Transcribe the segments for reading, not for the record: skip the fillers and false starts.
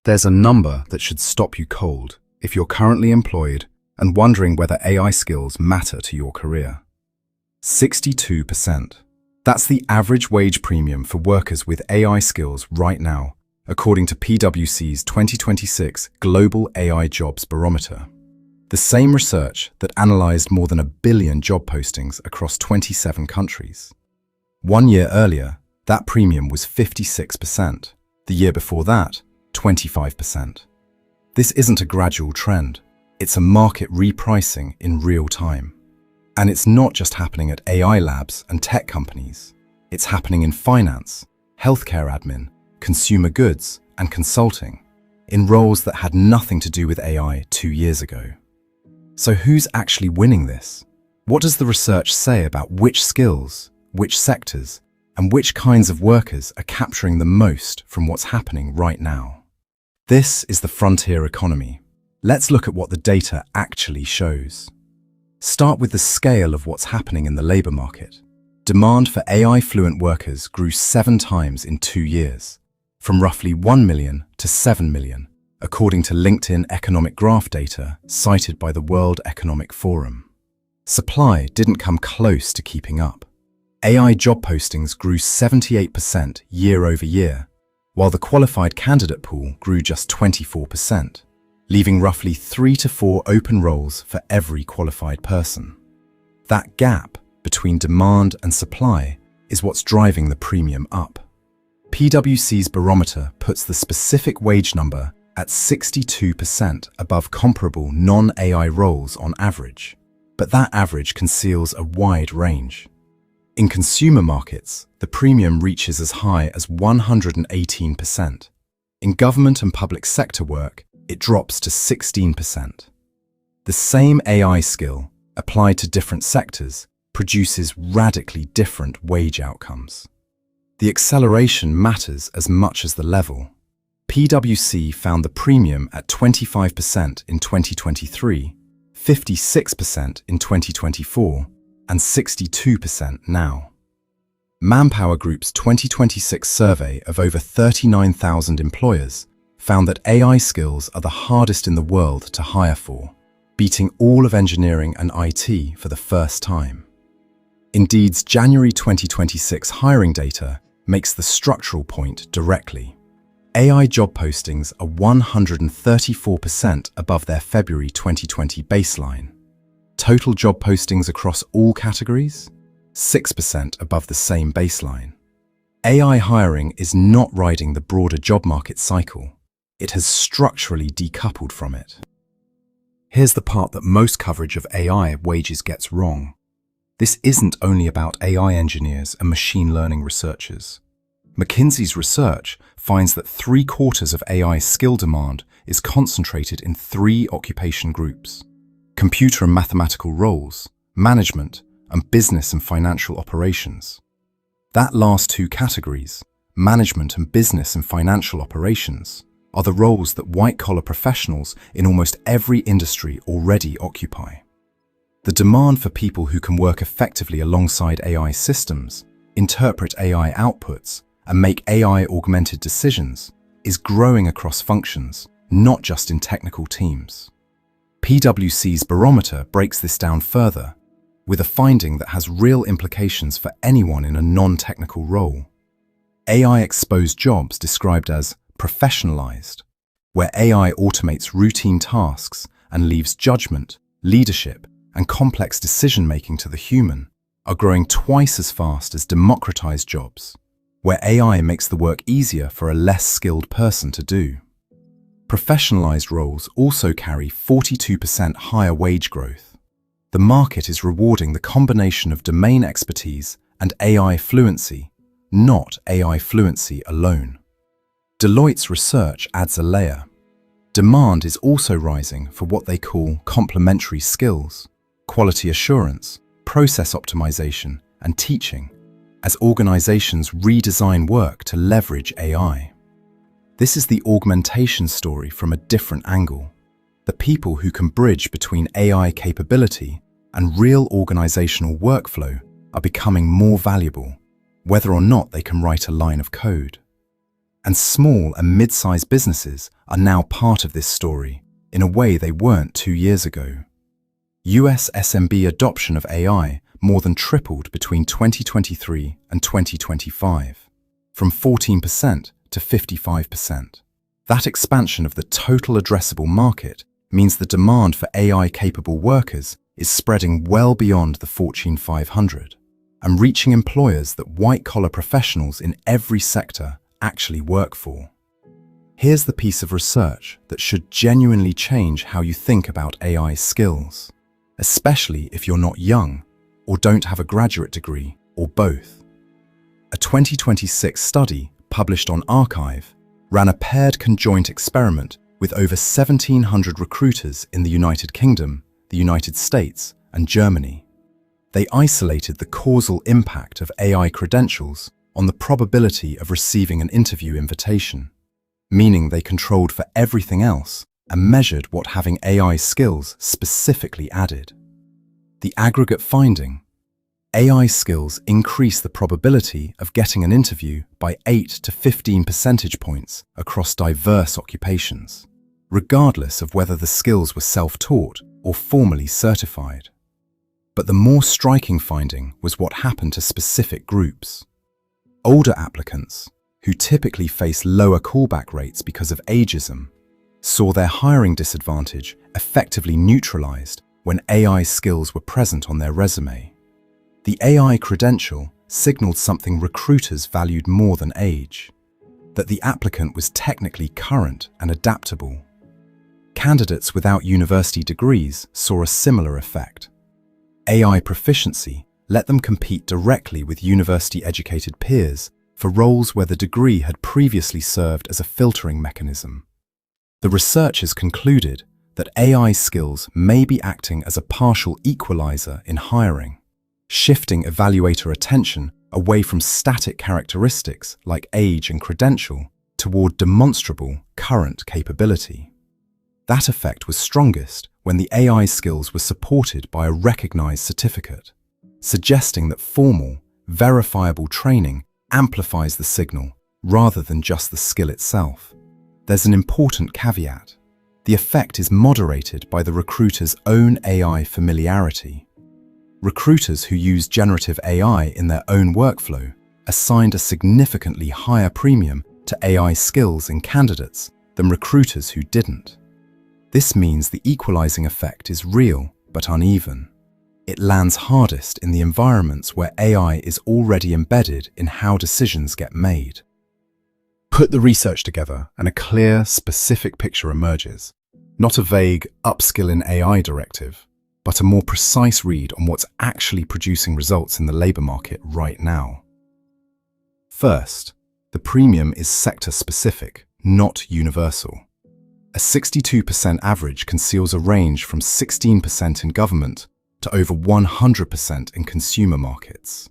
There's a number that should stop you cold if you're currently employed and wondering whether AI skills matter to your career. 62%. That's the average wage premium for workers with AI skills right now, according to PwC's 2026 Global AI Jobs Barometer. The same research that analyzed more than 1 billion job postings across 27 countries. 1 year earlier, that premium was 56%. The year before that, 25%. This isn't a gradual trend. It's a market repricing in real time. And it's not just happening at AI labs and tech companies. It's happening in finance, healthcare admin, consumer goods, and consulting, in roles that had nothing to do with AI 2 years ago. So who's actually winning this? What does the research say about which skills, which sectors, and which kinds of workers are capturing the most from what's happening right now? This is the frontier economy. Let's look at what the data actually shows. Start with the scale of what's happening in the labor market. Demand for AI-fluent workers grew 7 times in 2 years, from roughly 1 million to 7 million, according to LinkedIn economic graph data cited by the World Economic Forum. Supply didn't come close to keeping up. AI job postings grew 78% year over year, while the qualified candidate pool grew just 24%, leaving roughly 3 to 4 open roles for every qualified person. That gap between demand and supply is what's driving the premium up. PwC's barometer puts the specific wage number at 62% above comparable non-AI roles on average, but that average conceals a wide range. In consumer markets, the premium reaches as high as 118%. In government and public sector work, it drops to 16%. The same AI skill, applied to different sectors, produces radically different wage outcomes. The acceleration matters as much as the level. PwC found the premium at 25% in 2023, 56% in 2024, and 62% now. Manpower Group's 2026 survey of over 39,000 employers found that AI skills are the hardest in the world to hire for, beating all of engineering and IT for the first time. Indeed's January 2026 hiring data makes the structural point directly. AI job postings are 134% above their February 2020 baseline. Total job postings across all categories? 6% above the same baseline. AI hiring is not riding the broader job market cycle. It has structurally decoupled from it. Here's the part that most coverage of AI wages gets wrong. This isn't only about AI engineers and machine learning researchers. McKinsey's research finds that 3/4 of AI skill demand is concentrated in 3 occupation groups: computer and mathematical roles, management, and business and financial operations. That last 2 categories, management and business and financial operations, are the roles that white-collar professionals in almost every industry already occupy. The demand for people who can work effectively alongside AI systems, interpret AI outputs, and make AI-augmented decisions is growing across functions, not just in technical teams. PwC's barometer breaks this down further, with a finding that has real implications for anyone in a non-technical role. AI-exposed jobs described as professionalized, where AI automates routine tasks and leaves judgment, leadership, and complex decision-making to the human, are growing twice as fast as democratized jobs, where AI makes the work easier for a less skilled person to do. Professionalized roles also carry 42% higher wage growth. The market is rewarding the combination of domain expertise and AI fluency, not AI fluency alone. Deloitte's research adds a layer. Demand is also rising for what they call complementary skills: quality assurance, process optimization, and teaching, as organizations redesign work to leverage AI. This is the augmentation story from a different angle. The people who can bridge between AI capability and real organizational workflow are becoming more valuable, whether or not they can write a line of code. And small and mid-sized businesses are now part of this story in a way they weren't 2 years ago. US SMB adoption of AI more than tripled between 2023 and 2025, from 14% to 55%. That expansion of the total addressable market means the demand for AI-capable workers is spreading well beyond the Fortune 500 and reaching employers that white-collar professionals in every sector actually work for. Here's the piece of research that should genuinely change how you think about AI skills, especially if you're not young or don't have a graduate degree or both. A 2026 study published on arXiv ran a paired conjoint experiment with over 1,700 recruiters in the United Kingdom, the United States, and Germany. They isolated the causal impact of AI credentials on the probability of receiving an interview invitation, meaning they controlled for everything else and measured what having AI skills specifically added. The aggregate finding: AI skills increase the probability of getting an interview by 8 to 15 percentage points across diverse occupations, regardless of whether the skills were self-taught or formally certified. But the more striking finding was what happened to specific groups. Older applicants, who typically face lower callback rates because of ageism, saw their hiring disadvantage effectively neutralized when AI skills were present on their resume. The AI credential signaled something recruiters valued more than age: that the applicant was technically current and adaptable. Candidates without university degrees saw a similar effect. AI proficiency let them compete directly with university-educated peers for roles where the degree had previously served as a filtering mechanism. The researchers concluded that AI skills may be acting as a partial equalizer in hiring, shifting evaluator attention away from static characteristics like age and credential toward demonstrable current capability. That effect was strongest when the AI skills were supported by a recognized certificate, suggesting that formal, verifiable training amplifies the signal rather than just the skill itself. There's an important caveat. The effect is moderated by the recruiter's own AI familiarity. Recruiters who use generative AI in their own workflow assigned a significantly higher premium to AI skills in candidates than recruiters who didn't. This means the equalizing effect is real but uneven. It lands hardest in the environments where AI is already embedded in how decisions get made. Put the research together and a clear, specific picture emerges. Not a vague upskill in AI directive, but a more precise read on what's actually producing results in the labor market right now. First, the premium is sector-specific, not universal. A 62% average conceals a range from 16% in government to over 100% in consumer markets.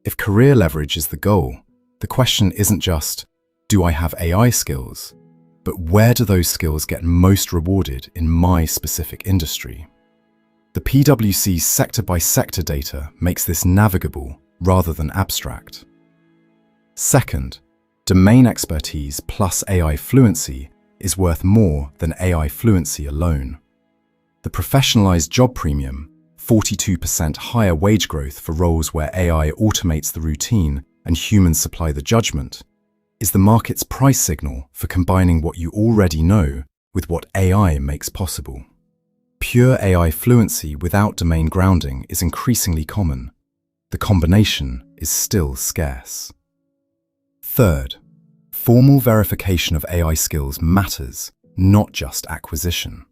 If career leverage is the goal, the question isn't just, do I have AI skills, but where do those skills get most rewarded in my specific industry? The PwC's sector-by-sector data makes this navigable rather than abstract. Second, domain expertise plus AI fluency is worth more than AI fluency alone. The professionalized job premium, 42% higher wage growth for roles where AI automates the routine and humans supply the judgment, is the market's price signal for combining what you already know with what AI makes possible. Pure AI fluency without domain grounding is increasingly common. The combination is still scarce. Third, formal verification of AI skills matters, not just acquisition.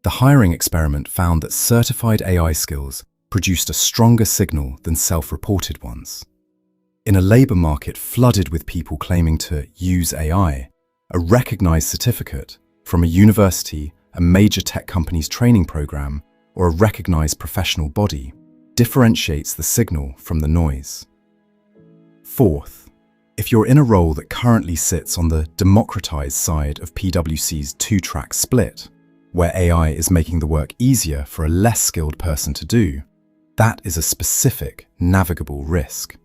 The hiring experiment found that certified AI skills produced a stronger signal than self-reported ones. In a labor market flooded with people claiming to use AI, a recognized certificate from a university, a major tech company's training program, or a recognized professional body differentiates the signal from the noise. Fourth, if you're in a role that currently sits on the democratized side of PwC's two-track split, where AI is making the work easier for a less skilled person to do, that is a specific, navigable risk.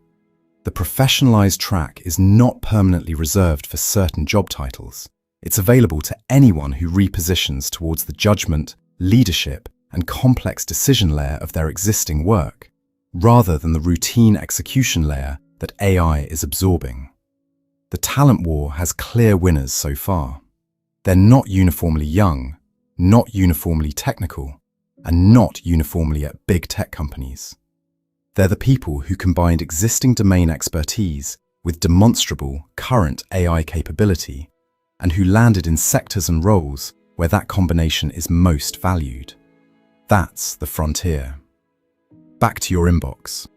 The professionalized track is not permanently reserved for certain job titles. It's available to anyone who repositions towards the judgment, leadership, and complex decision layer of their existing work, rather than the routine execution layer that AI is absorbing. The talent war has clear winners so far. They're not uniformly young, not uniformly technical, and not uniformly at big tech companies. They're the people who combined existing domain expertise with demonstrable current AI capability, and who landed in sectors and roles where that combination is most valued. That's the frontier. Back to your inbox.